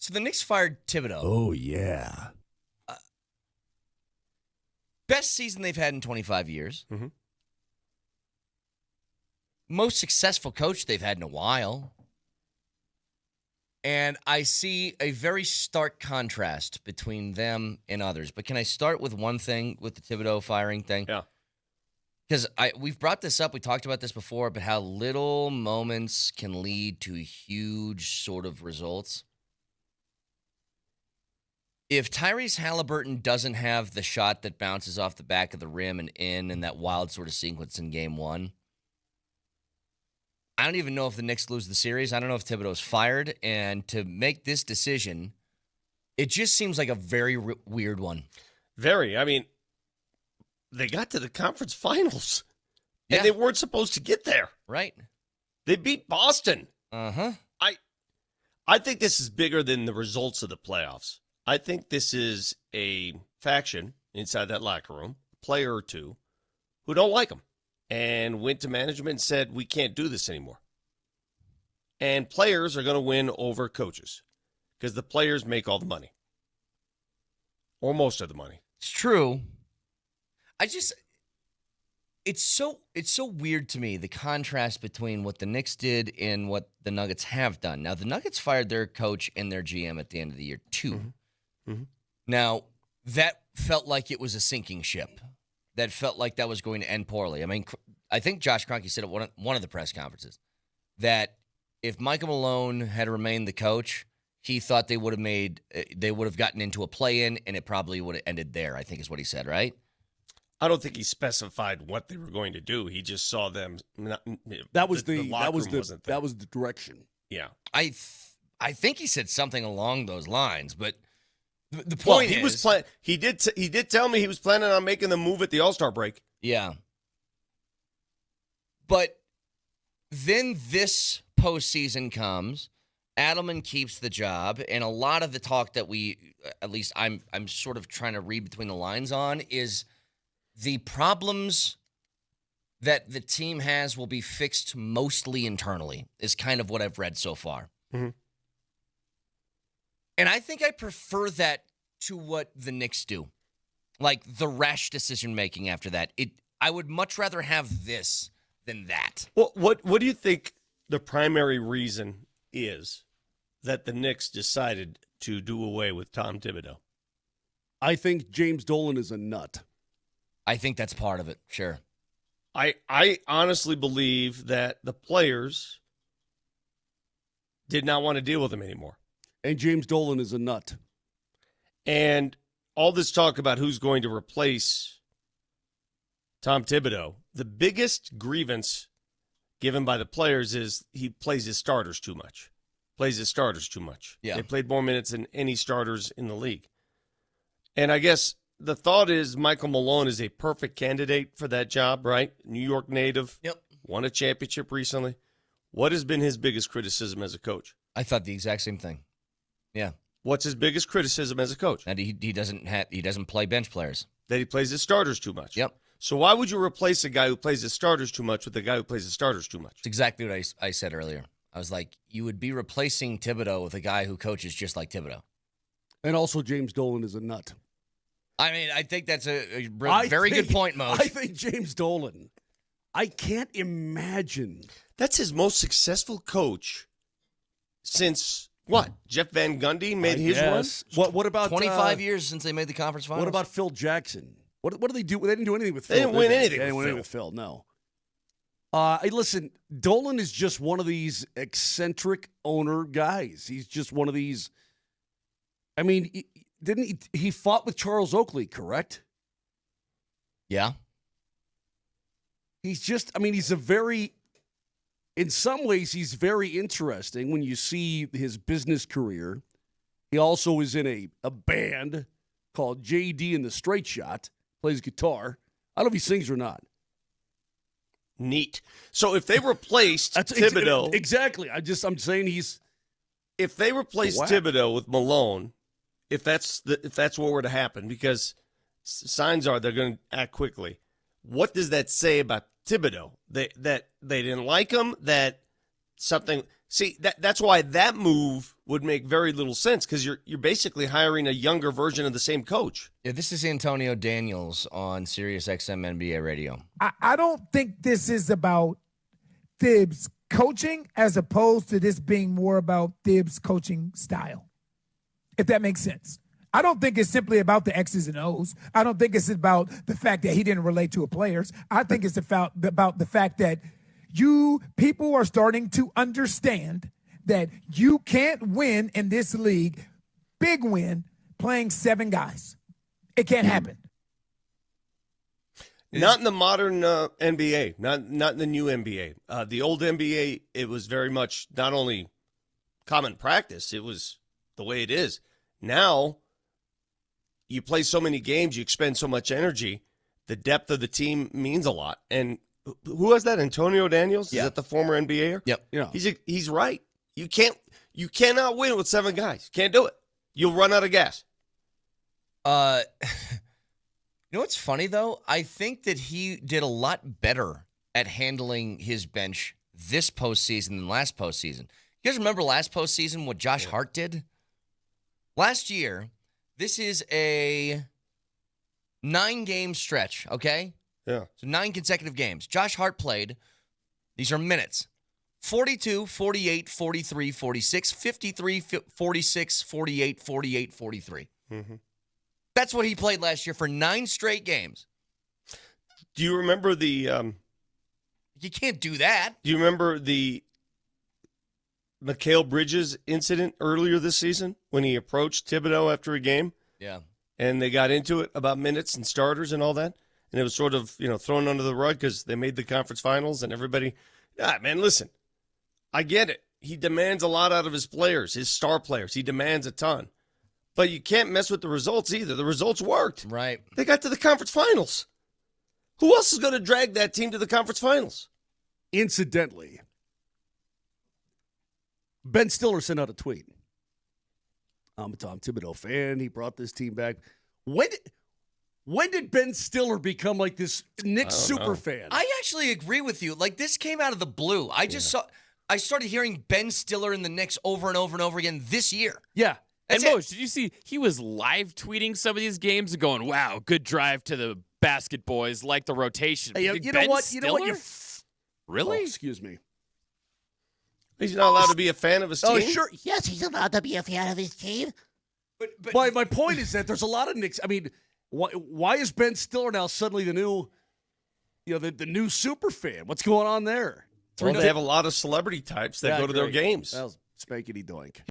So the Knicks fired Thibodeau. Oh, yeah. Best season they've had in 25 years. Mm-hmm. Most successful coach they've had in a while. And I see a very stark contrast between them and others. But can I start with one thing with the Thibodeau firing thing? Yeah. Because we've brought this up. We talked about this before, but how little moments can lead to huge sort of results. If Tyrese Halliburton doesn't have the shot that bounces off the back of the rim and in that wild sort of sequence in game one, I don't even know if the Knicks lose the series. I don't know if Thibodeau's fired. And to make this decision, it just seems like a very weird one. Very. I mean, they got to the conference finals, and Yeah. they weren't supposed to get there. Right? They beat Boston. Uh-huh. I think this is bigger than the results of the playoffs. I think this is a faction inside that locker room, a player or two, who don't like him and went to management and said, we can't do this anymore. And players are going to win over coaches because the players make all the money, or most of the money. It's true. It's so weird to me, the contrast between what the Knicks did and what the Nuggets have done. Now, the Nuggets fired their coach and their GM at the end of the year, too. Mm-hmm. Mm-hmm. Now, that felt like it was a sinking ship. That felt like that was going to end poorly. I mean, I think Josh Kroenke said at one of the press conferences that if Michael Malone had remained the coach, he thought they would have gotten into a play-in, and it probably would have ended there, I think is what he said, right? I don't think he specified what they were going to do. He just saw them. That was the locker room wasn't there. that was the direction. Yeah. I think he said something along those lines, but the point is, he did tell me he was planning on making the move at the All-Star break. yeah. But then this postseason comes, Adelman keeps the job, and a lot of the talk that I'm sort of trying to read between the lines on is the problems that the team has will be fixed mostly internally, is kind of what I've read so far. Mm-hmm. And I think I prefer that to what the Knicks do. Like the rash decision-making after that. I would much rather have this than that. Well, what do you think the primary reason is that the Knicks decided to do away with Tom Thibodeau? I think James Dolan is a nut. I think that's part of it, sure. I honestly believe that the players did not want to deal with him anymore. And James Dolan is a nut. And all this talk about who's going to replace Tom Thibodeau, the biggest grievance given by the players is he plays his starters too much. Yeah. They played more minutes than any starters in the league. And I guess the thought is Michael Malone is a perfect candidate for that job, right? New York native. Yep. Won a championship recently. What has been his biggest criticism as a coach? I thought the exact same thing. Yeah. What's his biggest criticism as a coach? And he doesn't play bench players. That he plays his starters too much. Yep. So why would you replace a guy who plays his starters too much with a guy who plays his starters too much? It's exactly what I said earlier. I was like, you would be replacing Thibodeau with a guy who coaches just like Thibodeau. And also James Dolan is a nut. I mean, I think that's a very good point, Moj. I think James Dolan, I can't imagine. That's his most successful coach since, what, Jeff Van Gundy made his run? What about 25 years since they made the conference finals? What about Phil Jackson? What did they do? They didn't do anything with Phil. They didn't win anything They didn't win anything with Phil, no. Listen, Dolan is just one of these eccentric owner guys. He's just one of these. I mean, didn't he fought with Charles Oakley, correct? Yeah. He's just, in some ways, he's very interesting when you see his business career. He also is in a band called JD and the Straight Shot, plays guitar. I don't know if he sings or not. Neat. So if they replaced Thibodeau. Exactly. I'm saying he's. If they replaced Thibodeau with Malone, if that's what were to happen, because signs are they're going to act quickly, what does that say about Thibodeau? That they didn't like him, that something. See, that's why that move would make very little sense because you're basically hiring a younger version of the same coach. Yeah, this is Antonio Daniels on Sirius XM NBA Radio. I don't think this is about Thibs coaching as opposed to this being more about Thibs coaching style, if that makes sense. I don't think it's simply about the X's and O's. I don't think it's about the fact that he didn't relate to the players. I think it's about the fact that people are starting to understand that you can't win in this league, big win, playing 7 guys. It can't happen. Not in the modern NBA, not in the new NBA. The old NBA, it was very much not only common practice, it was the way it is. Now, you play so many games, you expend so much energy, the depth of the team means a lot. And who has that? Antonio Daniels? Yeah. Is that the former NBAer? Yep. Yeah. He's right. You cannot win with 7 guys. Can't do it. You'll run out of gas. You know what's funny, though? I think that he did a lot better at handling his bench this postseason than last postseason. You guys remember last postseason what Josh Hart did? Last year, this is a 9-game stretch, okay? Yeah. So 9 consecutive games. Josh Hart played, these are minutes, 42, 48, 43, 46, 53, 46, 48, 48, 43. Mm-hmm. That's what he played last year for 9 straight games. Do you remember the You can't do that. Do you remember the Mikal Bridges incident earlier this season when he approached Thibodeau after a game? Yeah. And they got into it about minutes and starters and all that? And it was sort of, thrown under the rug because they made the conference finals and everybody, man, listen, I get it. He demands a lot out of his players, his star players. He demands a ton. But you can't mess with the results either. The results worked. Right. They got to the conference finals. Who else is going to drag that team to the conference finals? Incidentally, Ben Stiller sent out a tweet. I'm a Tom Thibodeau fan. He brought this team back. When did Ben Stiller become like this Knicks super fan? I actually agree with you. Like, this came out of the blue. I started hearing Ben Stiller in the Knicks over and over and over again this year. Yeah. That's And it. Moj, did you see he was live tweeting some of these games and going, wow, good drive to the basket boys, like the rotation. Hey, you know Ben what? Stiller? You know what? Really? Oh, excuse me. He's not allowed to be a fan of his team? Oh, sure. Yes, he's allowed to be a fan of his team. But My point is that there's a lot of Knicks. I mean, why is Ben Stiller now suddenly the new, the new super fan? What's going on there? Well, they have a lot of celebrity types that go to their great. games. That was spankety doink.